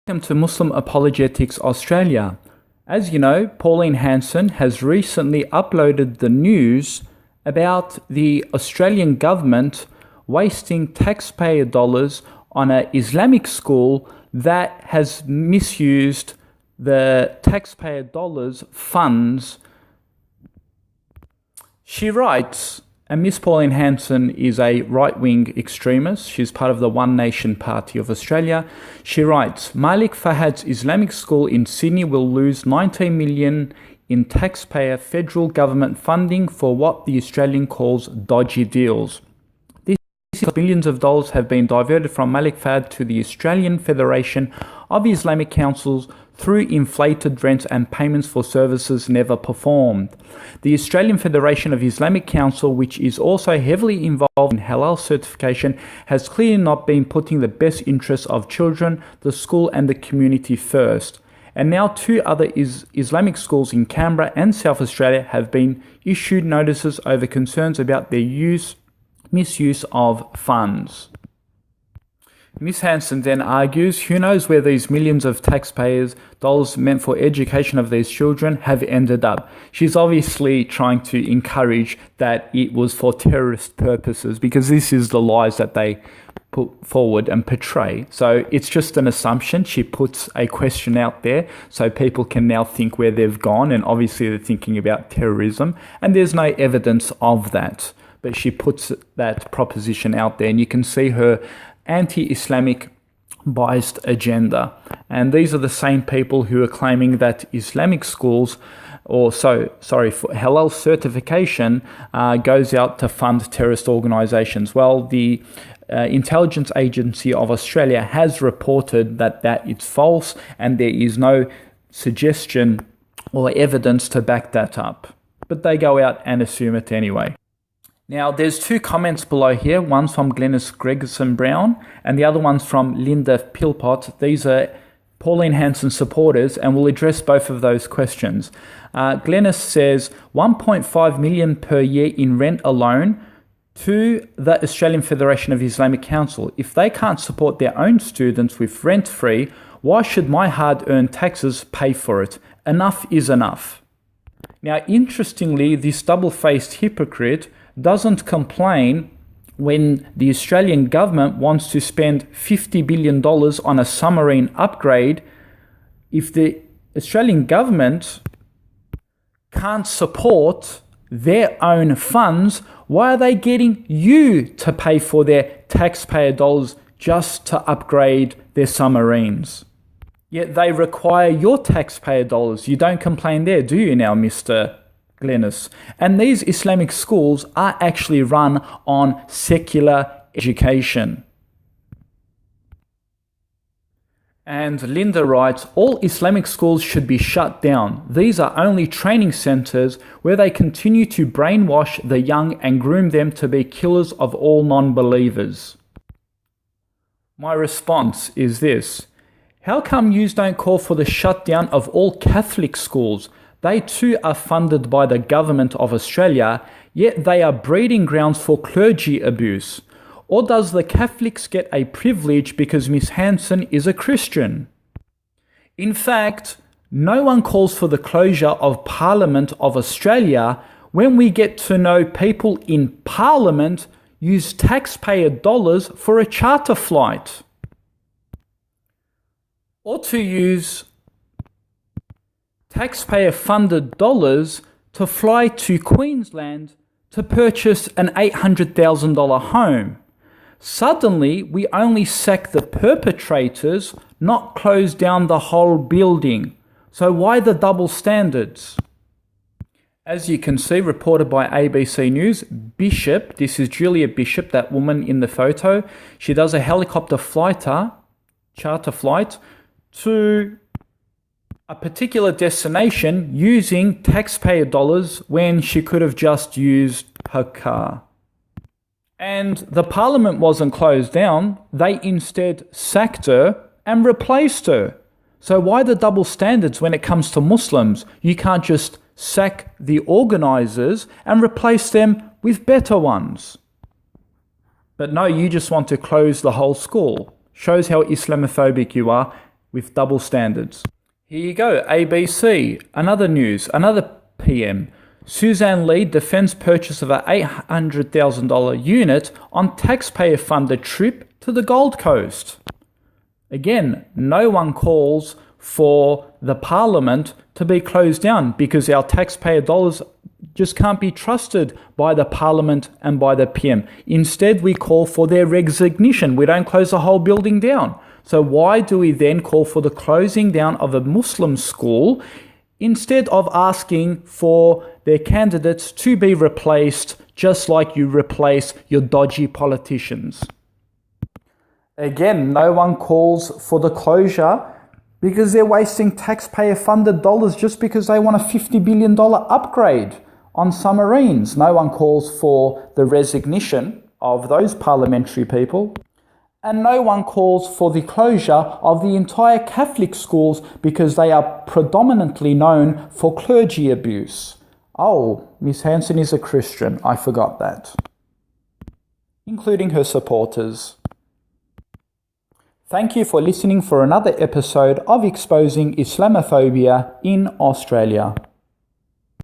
Welcome to Muslim Apologetics Australia. As you know, Pauline Hanson has recently uploaded the news about the Australian government wasting taxpayer dollars on an Islamic school that has misused the taxpayer dollars funds. She writes, and Miss Pauline Hanson is a right-wing extremist. She's part of the One Nation Party of Australia. She writes, Malik Fahad's Islamic school in Sydney will lose $19 million in taxpayer federal government funding for what the Australian calls dodgy deals. Billions of dollars have been diverted from Malik Fahad to the Australian Federation of Islamic Councils through inflated rents and payments for services never performed. The Australian Federation of Islamic Council, which is also heavily involved in halal certification, has clearly not been putting the best interests of children, the school and the community first. And now two other Islamic schools in Canberra and South Australia have been issued notices over concerns about their misuse of funds. Ms. Hanson then argues, who knows where these millions of taxpayers' dollars meant for education of these children have ended up. She's obviously trying to encourage that it was for terrorist purposes, because this is the lies that they put forward and portray. So it's just an assumption. She puts a question out there so people can now think where they've gone, and obviously they're thinking about terrorism, and there's no evidence of that. But she puts that proposition out there, and you can see her anti-Islamic biased agenda. And these are the same people who are claiming that Islamic schools, for halal certification, goes out to fund terrorist organizations. Well, the Intelligence Agency of Australia has reported that it's false, and there is no suggestion or evidence to back that up. But they go out and assume it anyway. Now, there's two comments below here. One's from Glenys Gregerson-Brown and the other one's from Linda Philpott. These are Pauline Hanson supporters, and we'll address both of those questions. Glenys says $1.5 million per year in rent alone to the Australian Federation of Islamic Council. If they can't support their own students with rent-free, why should my hard-earned taxes pay for it? Enough is enough. Now, interestingly, this double-faced hypocrite doesn't complain when the Australian government wants to spend $50 billion on a submarine upgrade. If the Australian government can't support their own funds, why are they getting you to pay for their taxpayer dollars just to upgrade their submarines? Yet they require your taxpayer dollars. You don't complain there, do you now, Mr. Glenys? And these Islamic schools are actually run on secular education. And Linda writes, all Islamic schools should be shut down. These are only training centers where they continue to brainwash the young and groom them to be killers of all non-believers. My response is this: how come yous don't call for the shutdown of all Catholic schools? They too are funded by the government of Australia, yet they are breeding grounds for clergy abuse. Or does the Catholics get a privilege because Miss Hanson is a Christian? In fact, no one calls for the closure of Parliament of Australia when we get to know people in Parliament use taxpayer dollars for a charter flight. Or to use taxpayer-funded dollars to fly to Queensland to purchase an $800,000 home. Suddenly, we only sack the perpetrators, not close down the whole building. So why the double standards? As you can see, reported by ABC News, Bishop, this is Julia Bishop, that woman in the photo, she does a helicopter charter flight to a particular destination using taxpayer dollars when she could have just used her car. And the Parliament wasn't closed down. They instead sacked her and replaced her. So why the double standards when it comes to Muslims? You can't just sack the organisers and replace them with better ones. But no, you just want to close the whole school. Shows how Islamophobic you are. with double standards. Here you go, ABC, another news, another PM. Suzanne Lee defends purchase of a $800,000 unit on taxpayer-funded trip to the Gold Coast. Again, no one calls for the Parliament to be closed down because our taxpayer dollars just can't be trusted by the Parliament and by the PM. Instead, we call for their resignation. We don't close the whole building down. So why do we then call for the closing down of a Muslim school instead of asking for their candidates to be replaced just like you replace your dodgy politicians? Again, no one calls for the closure because they're wasting taxpayer-funded dollars just because they want a $50 billion upgrade on submarines. No one calls for the resignation of those parliamentary people. And no one calls for the closure of the entire Catholic schools because they are predominantly known for clergy abuse. Oh, Miss Hanson is a Christian. I forgot that. Including her supporters. Thank you for listening for another episode of Exposing Islamophobia in Australia.